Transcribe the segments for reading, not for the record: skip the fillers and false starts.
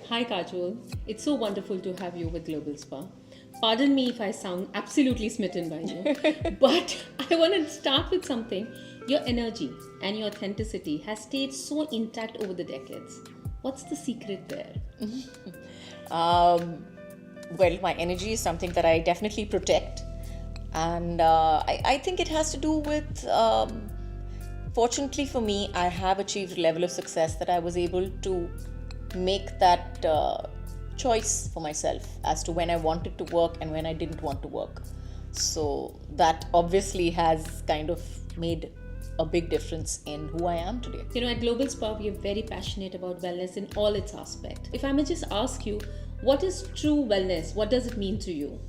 Hi Kajol, it's so wonderful to have you with Global Spa. Pardon me if I sound absolutely smitten by you, but I want to start with something. Your energy and your authenticity has stayed so intact over the decades. What's the secret there? Well, my energy is something that I definitely protect, and I think it has to do with. Fortunately for me, I have achieved a level of success that I was able to make that choice for myself as to when I wanted to work and when I didn't want to work. So that obviously has kind of made a big difference in who I am today. You know, at Global Spa, we are very passionate about wellness in all its aspects. If I may just ask you, what is true wellness? What does it mean to you?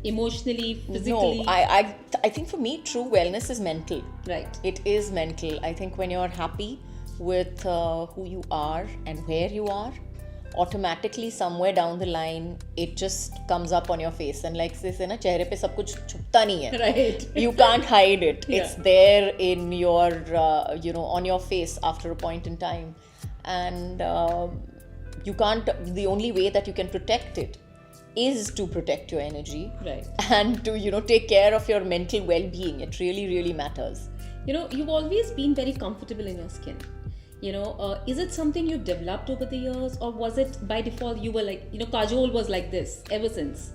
Emotionally, physically? No, I think for me, true wellness is mental. Right. It is mental. I think when you're happy with who you are and where you are, automatically somewhere down the line, it just comes up on your face. And like they say, na, chehre pe sab kuch chupta nahi hai. Right. You can't hide it. Yeah. It's there in your, on your face after a point in time. And you can't, the only way that you can protect it is to protect your energy. Right. And to, take care of your mental well-being. It really, really matters. You know, you've always been very comfortable in your skin. Is it something you developed over the years, or was it by default you were like, Kajol was like this ever since?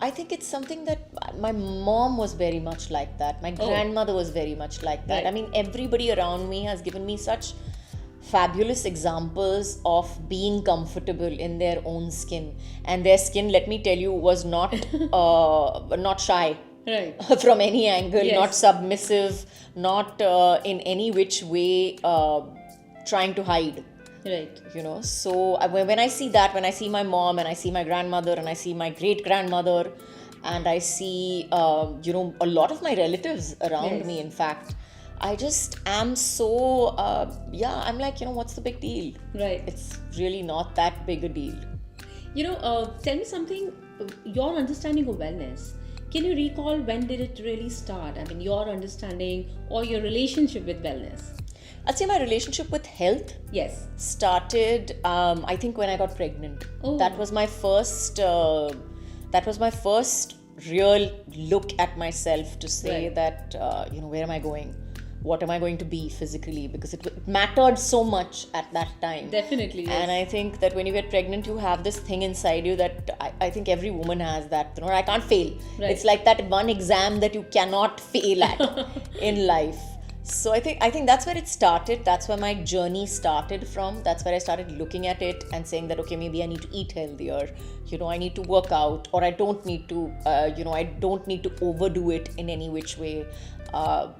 I think it's something that my mom was very much like that. My grandmother was very much like that. Right. I mean, everybody around me has given me such fabulous examples of being comfortable in their own skin. And their skin, let me tell you, was not not shy. Right. From any angle, Yes. not submissive, not in any which way trying to hide. Right. So when I see that, when I see my mom and I see my grandmother and I see my great grandmother and I see a lot of my relatives around Yes. me, in fact, I just am so I'm like, what's the big deal? Right. It's really not that big a deal. Tell me something, your understanding of wellness. Can you recall when did it really start? I mean, your understanding or your relationship with wellness? I'd say my relationship with health Yes. started I think when I got pregnant. Oh. That was my first real look at myself to say Right. that where am I going, what am I going to be physically, because it mattered so much at that time. Definitely. Yes. And I think that when you get pregnant, you have this thing inside you that I think every woman has, that I can't fail. Right. It's like that one exam that you cannot fail at in life. So I think that's where it started. That's where my journey started from. That's where I started looking at it and saying that, okay, maybe I need to eat healthier. I need to work out, or I don't need to. I don't need to overdo it in any which way. It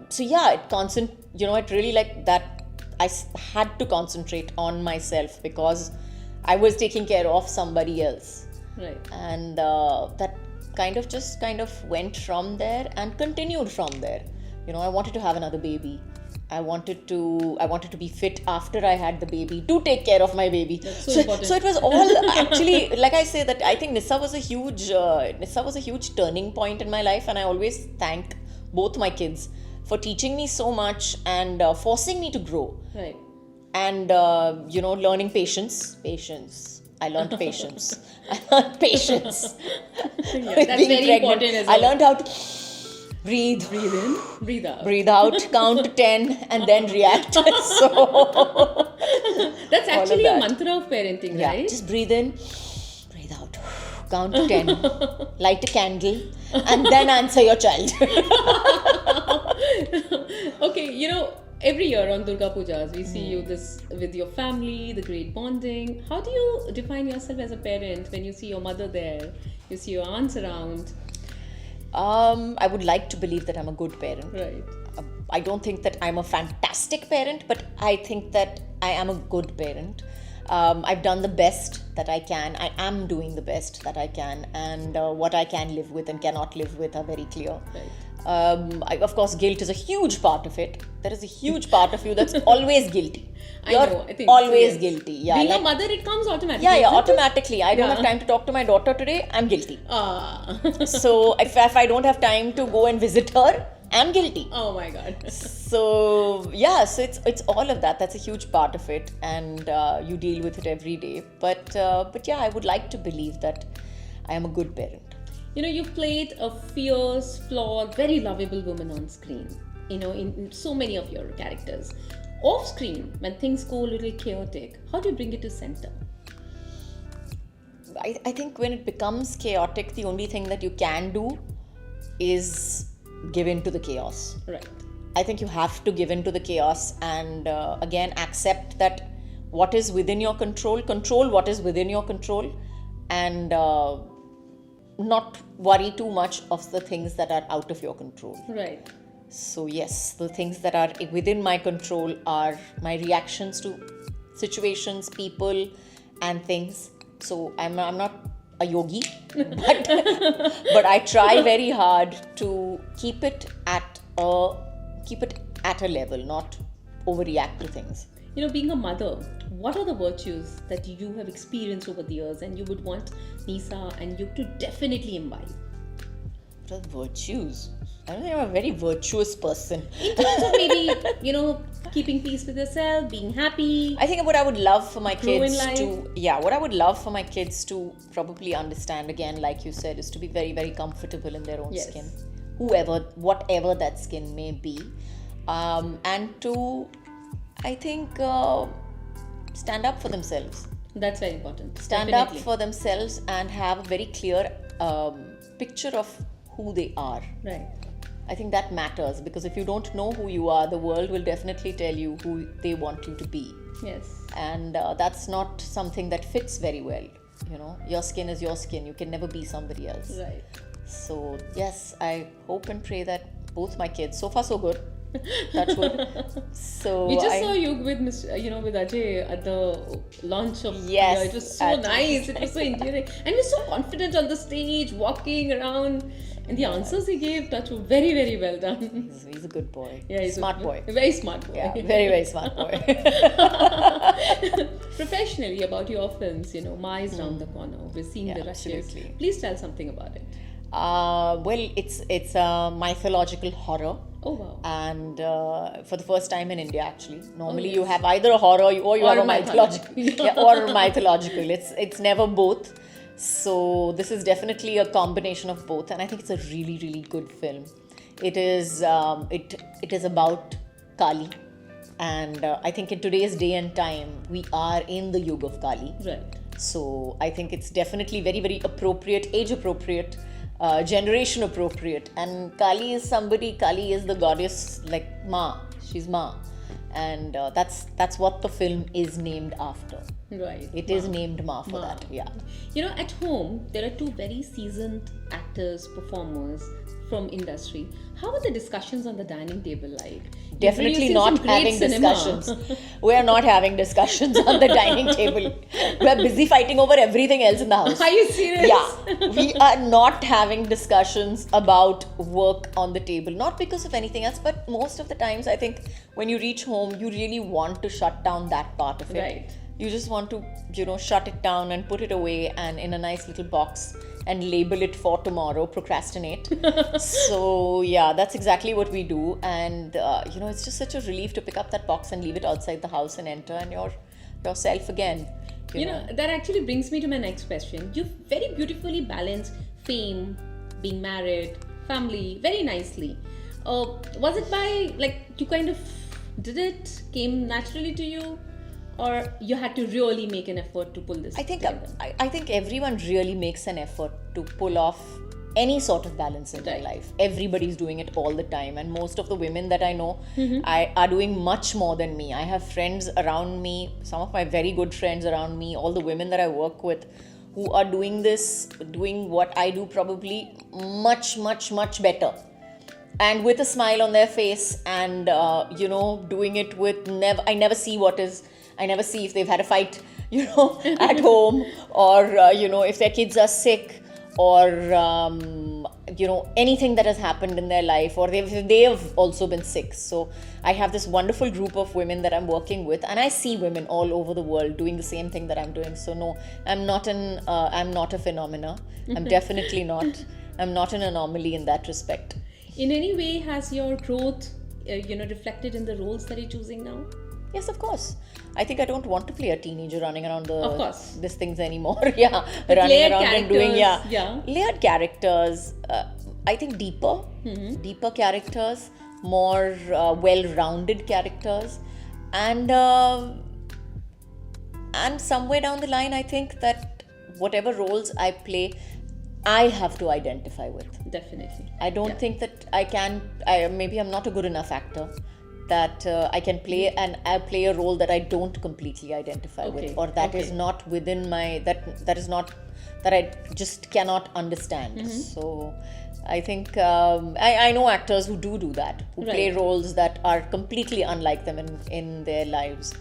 really like that. I had to concentrate on myself because I was taking care of somebody else. Right. And that kind of went from there and continued from there. I wanted to have another baby. I wanted to be fit after I had the baby to take care of my baby. That's so important. So it was all actually, like I say, that I think Nissa was a huge turning point in my life, and I always thank both my kids for teaching me so much and forcing me to grow. Right. And learning patience. I learned patience. Yeah, that's very important as well. I learned how to breathe in, breathe out. Breathe out, count to 10, and then react. So That's actually a that. mantra of parenting, yeah, right? just breathe in, breathe out, count to 10, light a candle, and then answer your child. Okay, every year on Durga Pujas, we see you this with your family, the great bonding. How do you define yourself as a parent when you see your mother there, you see your aunts around? I would like to believe that I'm a good parent. Right. I don't think that I'm a fantastic parent, but I think that I am a good parent. I've done the best that I can. I am doing the best that I can, and what I can live with and cannot live with are very clear. Right. Of course, guilt is a huge part of it. There is a huge part of you that's always guilty. You're I think always so, yes. guilty. Yeah, Being like, a mother, it comes automatically. yeah, isn't it? automatically. I don't Yeah. have time to talk to my daughter today. I'm guilty. Ah. So if I don't have time to go and visit her, am guilty. Oh my God. So yeah, so it's all of that. That's a huge part of it, and you deal with it every day. But yeah, I would like to believe that I am a good parent. You know, you've played a fierce, flawed, very lovable woman on screen, you know, in so many of your characters. Off screen, when things go a little chaotic, how do you bring it to center? I think when it becomes chaotic, the only thing that you can do is give in to the chaos. Right. I think you have to give in to the chaos and again accept that what is within your control what is within your control, and not worry too much of the things that are out of your control. Right. So yes, the things that are within my control are my reactions to situations, people, and things. So I'm not a yogi, but I try very hard to keep it at a level, not overreact to things. You know, being a mother, what are the virtues that you have experienced over the years and you would want Nisa and you to definitely imbibe? What are the virtues? I don't think I'm a very virtuous person. In terms of maybe, you know, keeping peace with yourself, being happy. I think what I would love for my kids what I would love for my kids to probably understand, again, like you said, is to be very, very comfortable in their own skin. Whatever that skin may be. And to, I think, stand up for themselves. That's very important. Stand up for themselves and have a very clear picture of who they are. Right. I think that matters, because if you don't know who you are, the world will definitely tell you who they want you to be. Yes. And that's not something that fits very well. You know, your skin is your skin. You can never be somebody else. Right. So yes, I hope and pray that both my kids, so far so good, touch wood. So we just saw you with with Ajay at the launch of Yes, it was so nice. It was so endearing, and you're so confident on the stage, walking around, and the answers he gave, touch wood, very, very well done. He's a good boy. Yeah, he's smart boy. A very smart boy. Yeah, very, very smart boy. Professionally, about your films, you know, Ma is round the corner. We're seeing the rushes. Absolutely. Please tell something about it. Well, it's a mythological horror. Oh wow! And for the first time in India, actually, normally yes. you have either a horror or you have a mythological, or mythological. It's never both. So this is definitely a combination of both, and I think it's a really, really good film. It is it is about Kali, and I think in today's day and time we are in the Yuga of Kali. Right. So I think it's definitely very, very appropriate, age appropriate. Generation appropriate, and Kali is the goddess, like Ma, she's Ma, and that's what the film is named after. Right. It is named Ma for that. Yeah. You know, at home there are two very seasoned actors, performers from industry. How are the discussions on the dining table like? Definitely not having discussions. We are not having discussions on the dining table. We are busy fighting over everything else in the house. Are you serious? Yeah. We are not having discussions about work on the table. Not because of anything else, but most of the times I think when you reach home, you really want to shut down that part of it. Right. You just want to, shut it down and put it away and in a nice little box and label it for tomorrow, procrastinate. So yeah, that's exactly what we do. And it's just such a relief to pick up that box and leave it outside the house and enter, and you're yourself again. You know, that actually brings me to my next question. You've very beautifully balanced fame, being married, family, very nicely. Was it by, you kind of did it, came naturally to you? Or you had to really make an effort to pull this I think together? I think everyone really makes an effort to pull off any sort of balance in their life. Everybody's doing it all the time, and most of the women that I know are doing much more than me. I have friends around me, some of my very good friends around me, all the women that I work with who are doing what I do, probably much, much, much better. And with a smile on their face, and doing it with I never see if they've had a fight, at home, or if their kids are sick, or anything that has happened in their life, or they have also been sick. So I have this wonderful group of women that I'm working with, and I see women all over the world doing the same thing that I'm doing. So no, I'm not a phenomena. I'm definitely not. I'm not an anomaly in that respect. In any way, has your growth, reflected in the roles that you're choosing now? Yes, of course. I think I don't want to play a teenager running around Of course. these things anymore. Yeah, But running layered around and doing characters, yeah. layered characters. I think deeper characters, more well-rounded characters, and somewhere down the line, I think that whatever roles I play, I have to identify with. Definitely. I don't think that I can. Maybe I'm not a good enough actor that I can play I play a role that I don't completely identify with, or that is not within my that is not that I just cannot understand. So I think I know actors who do that, who play roles that are completely unlike them in their lives.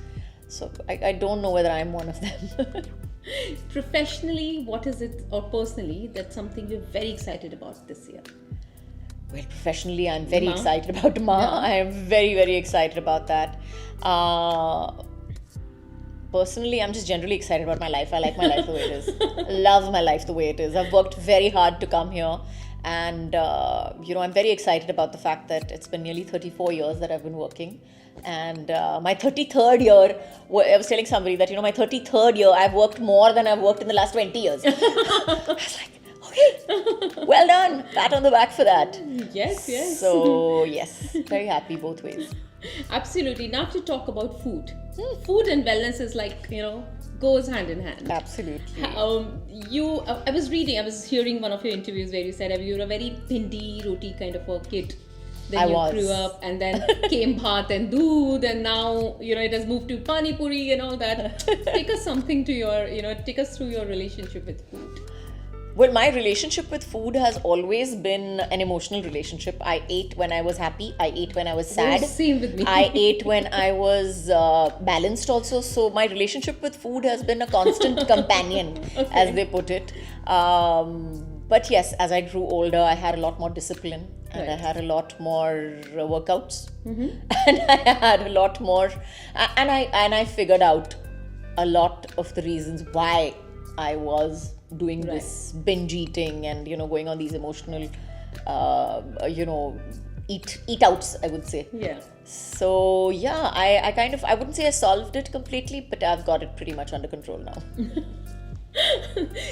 So I don't know whether I'm one of them. Professionally, what is it, or personally, that's something you're very excited about this year? Well, professionally, I'm very excited about Ma. I am very, very excited about that. Personally, I'm just generally excited about my life. I like my life the way it is. Love my life the way it is. I've worked very hard to come here. And, I'm very excited about the fact that it's been nearly 34 years that I've been working. And my 33rd year, I was telling somebody that, my 33rd year, I've worked more than I've worked in the last 20 years. I was like, okay, well done. Pat on the back for that. Yes, yes. So, yes, very happy both ways. Absolutely. Now to talk about food. Food and wellness is like, goes hand in hand. Absolutely. I was hearing one of your interviews where you said you were a very bhindi roti kind of a kid. Then grew up, and then came bhat and doodh, and now it has moved to pani puri and all that. Take us through your relationship with food. Well, my relationship with food has always been an emotional relationship. I ate when I was happy. I ate when I was sad. Same with me. I ate when I was balanced also. So my relationship with food has been a constant companion, as they put it. But yes, as I grew older, I had a lot more discipline. And I had a lot more workouts. And I had a lot more... And I figured out a lot of the reasons why I was doing this binge eating and going on these emotional eat outs, I would say. So I wouldn't say I solved it completely, but I've got it pretty much under control now.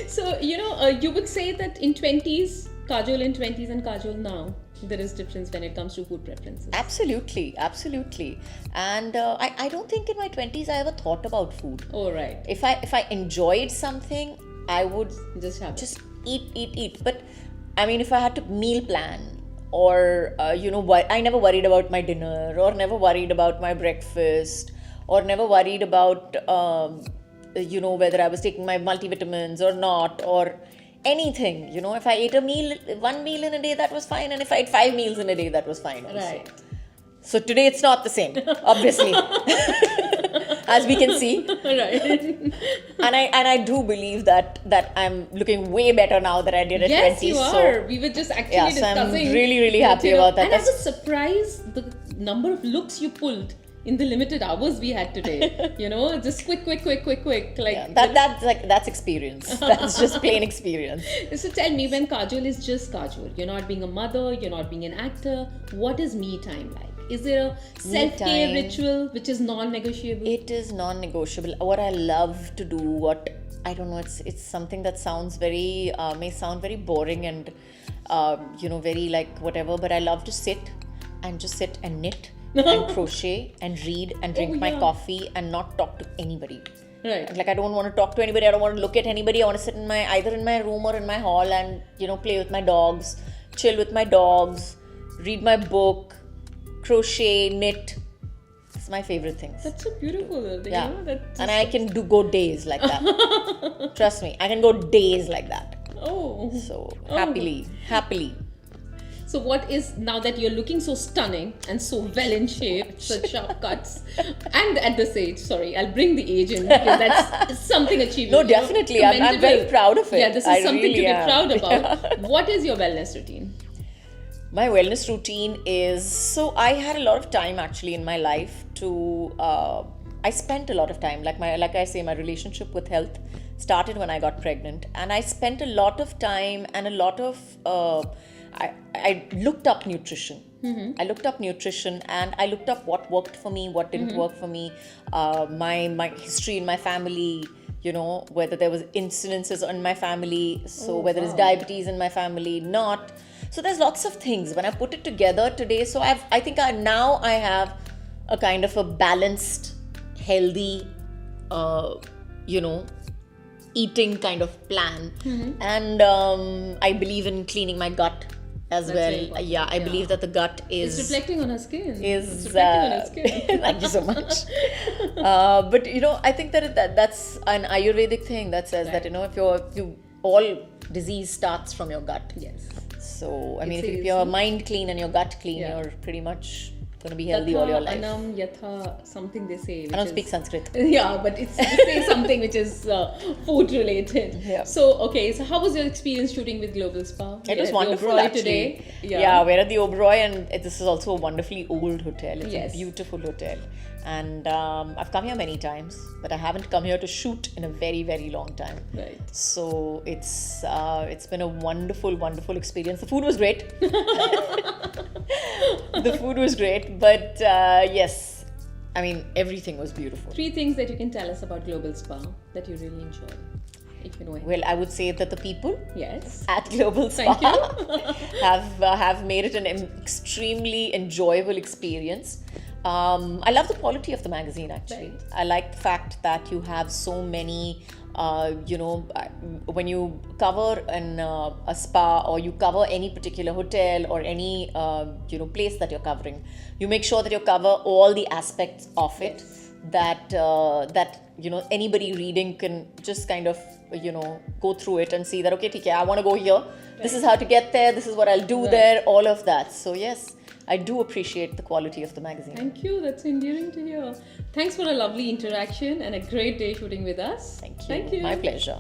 So you would say that in 20s, Kajol in 20s and Kajol now, there is difference when it comes to food preferences. Absolutely. And I don't think in my 20s I ever thought about food. Oh, right. If I enjoyed something, I would just eat. But I mean, if I had to meal plan, or I never worried about my dinner, or never worried about my breakfast, or never worried about whether I was taking my multivitamins or not, or anything. If I ate one meal in a day, that was fine, and if I ate 5 meals in a day, that was fine also. Right. So today it's not the same, obviously. As we can see. Right. And I do believe that I'm looking way better now than I did at 20. Yes, you are. So, we were just actually discussing. So I'm really, really happy about that. And I was surprised the number of looks you pulled in the limited hours we had today. Just quick. Like that's experience. That's just plain experience. So tell me, when Kajol is just Kajol, you're not being a mother, you're not being an actor, what is me time like? Is there a self-care ritual which is non-negotiable? It is non-negotiable. What I love to do, it's something that sounds very, may sound very boring and, very like whatever, but I love to sit and knit and crochet and read and drink my coffee and not talk to anybody. Right. Like I don't want to talk to anybody. I don't want to look at anybody. I want to sit either in my room or in my hall and, play with my dogs, chill with my dogs, read my book, crochet, knit. It's my favorite things. That's so beautiful. Yeah. And I can go days like that. Trust me, I can go days like that. Oh. So happily. So what is, now that you're looking so stunning and so well in shape, such sharp cuts, and at this age, I'll bring the age in because that's something achievable. No, definitely. I'm very proud of it. Yeah, this is something really to be proud about. What is your wellness routine? My wellness routine is, I had a lot of time actually in my life to, I spent a lot of time, like I say, my relationship with health started when I got pregnant, and I spent a lot of time and a lot of I looked up nutrition. I looked up nutrition, and I looked up what worked for me, what didn't work for me, my history in my family, you know, whether there was incidences in my family, so whether it's diabetes in my family, not. So there's lots of things. When I put it together today, so I think now I have a kind of a balanced, healthy, you know, eating kind of plan. And I believe in cleaning my gut as That's very well. important. Yeah, I believe that the gut It's is reflecting on her skin. is It's reflecting on her skin. thank you so much. But you know, I think that's an Ayurvedic thing that says that, you know, if you all disease starts from your gut. Yes. So I mean, It if says, your mind clean and your gut clean, Yeah. you're pretty much going to be healthy all your life. Anam yatha, something they say. I don't speak Sanskrit. Yeah, but it's they say something which is food related. Yeah. So okay, so how was your experience shooting with Global Spa? It was At the wonderful Oberoi actually. today. Yeah, we're at the Oberoi, and this is also a wonderfully old hotel. It's Yes. a beautiful hotel. And I've come here many times, but I haven't come here to shoot in a very, very long time. Right. So it's been a wonderful, wonderful experience. The food was great. The food was great, but yes, I mean, everything was beautiful. 3 things that you can tell us about Global Spa that you really enjoy. Well, I would say that the people Yes. at Global Spa Thank you. have made it an extremely enjoyable experience. I love the quality of the magazine actually. Right. I like the fact that you have so many, you know, when you cover a spa or you cover any particular hotel or any, you know, place that you're covering, you make sure that you cover all the aspects of it that, you know, anybody reading can just kind of, you know, go through it and see that, okay, TK, I want to go here. This is how to get there. This is what I'll do there. All of that. So yes, I do appreciate the quality of the magazine. Thank you. That's endearing to hear. Thanks for a lovely interaction and a great day shooting with us. Thank you. Thank you. My pleasure.